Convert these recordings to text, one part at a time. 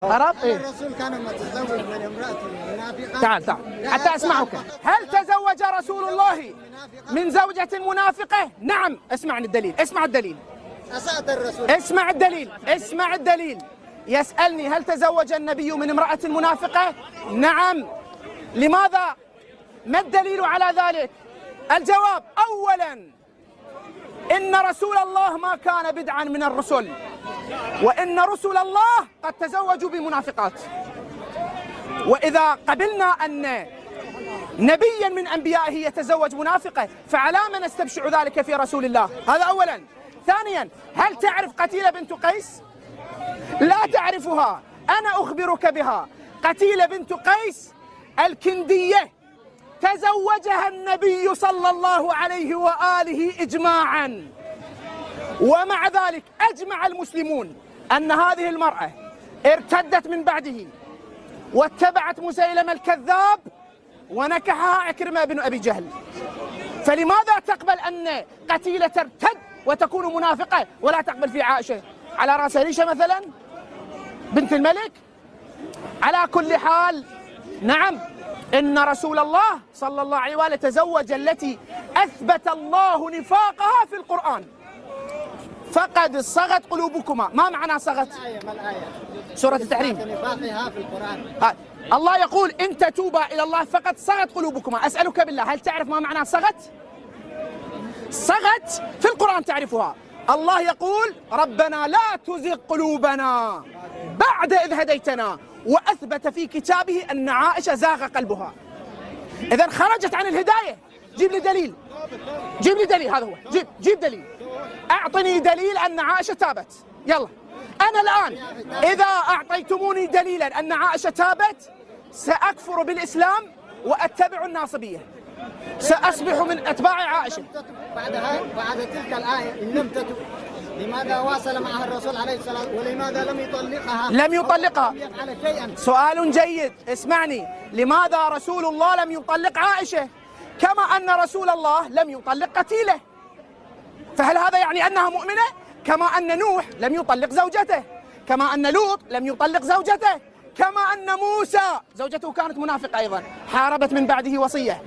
عرب؟ إيه؟ الرسول كان متزوج من امرأة منافقة. تعال حتى أسمعك. هل تزوج رسول الله من زوجة منافقة؟ نعم. اسمعني الدليل، اسمع الدليل. أسأت الرسول. اسمع الدليل، اسمع الدليل. يسألني هل تزوج النبي من امرأة منافقة؟ نعم. لماذا؟ ما الدليل على ذلك؟ الجواب: أولا إن رسول الله ما كان بدعا من الرسل، وإن رسل الله قد تزوجوا بمنافقات. وإذا قبلنا أن نبيا من أنبيائه يتزوج منافقة فعلى من نستبشع ذلك في رسول الله؟ هذا أولا. ثانيا، هل تعرف قتيلة بنت قيس؟ لا تعرفها، أنا أخبرك بها. قتيلة بنت قيس الكندية تزوجها النبي صلى الله عليه وآله إجماعا، ومع ذلك أجمع المسلمون أن هذه المرأة ارتدت من بعده واتبعت مسيلمة الكذاب ونكحها عكرمة بن أبي جهل. فلماذا تقبل أن قتيلة ترتد وتكون منافقة ولا تقبل في عائشة على رأس ريشة مثلا بنت الملك؟ على كل حال، نعم، إن رسول الله صلى الله عليه وآله تزوج التي أثبت الله نفاقها في القرآن. فقد صغت قلوبكما. ما معنى صغت؟ ما الآية؟ سورة التحريم. نفاقها في القرآن. الله يقول إن تتوبا إلى الله فقد صغت قلوبكما. أسألك بالله، هل تعرف ما معنى صغت؟ صغت في القرآن تعرفها. الله يقول ربنا لا تزغ قلوبنا بعد إذ هديتنا، وأثبت في كتابه أن عائشة زاغ قلبها. إذن خرجت عن الهداية. جيب لي دليل، جيب لي دليل. هذا هو، جيب دليل. أعطني دليل أن عائشة تابت. يلا، أنا الآن إذا أعطيتموني دليلا أن عائشة تابت سأكفر بالإسلام وأتبع الناصبية، سأصبح من أتباع عائشة. بعد تلك الآية إن لم تتب لماذا واصل معها الرسول عليه الصلاة والسلام ولماذا لم يطلقها؟ لم يطلقها. سؤال جيد، اسمعني. لماذا رسول الله لم يطلق عائشة كما أن رسول الله لم يطلق قتيلة؟ فهل هذا يعني أنها مؤمنة؟ كما أن نوح لم يطلق زوجته، كما أن لوط لم يطلق زوجته، كما أن موسى زوجته كانت منافقة أيضا حاربت من بعده وصية.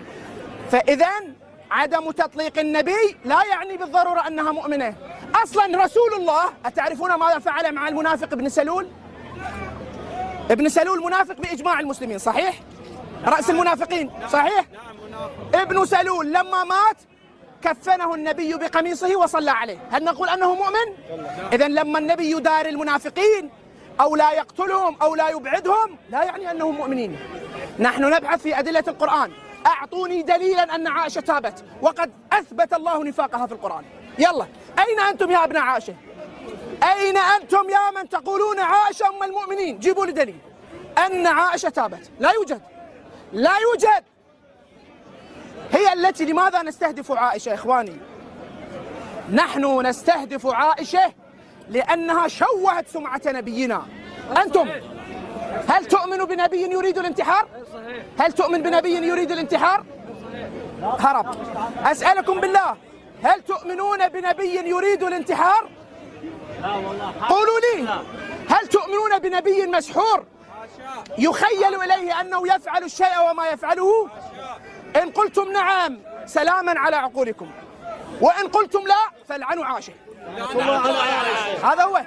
فإذن عدم تطليق النبي لا يعني بالضرورة أنها مؤمنة. أصلا رسول الله، أتعرفون ماذا فعل مع المنافق ابن سلول؟ ابن سلول منافق بإجماع المسلمين، صحيح؟ رأس المنافقين، صحيح؟ ابن سلول لما مات كفنه النبي بقميصه وصلى عليه. هل نقول أنه مؤمن؟ إذن لما النبي يدار المنافقين أو لا يقتلهم أو لا يبعدهم لا يعني أنهم مؤمنين. نحن نبحث في أدلة القرآن. أعطوني دليلا أن عائشة تابت وقد أثبت الله نفاقها في القرآن. يلا، أين أنتم يا ابن عائشة؟ أين أنتم يا من تقولون عائشة أم المؤمنين؟ جيبوا لي دليل أن عائشة تابت. لا يوجد، لا يوجد. هي التي لماذا نستهدف عائشة إخواني؟ نحن نستهدف عائشة لأنها شوهت سمعة نبينا. أنتم هل تؤمن بنبي يريد الانتحار؟ هل تؤمن بنبي يريد الانتحار؟ هرب. أسألكم بالله، هل تؤمنون بنبي يريد الانتحار؟ قولوا لي، هل تؤمنون بنبي مسحور يخيل إليه أنه يفعل الشيء وما يفعله؟ إن قلتم نعم سلاما على عقولكم، وإن قلتم لا فلعنوا عائشة. هذا هو.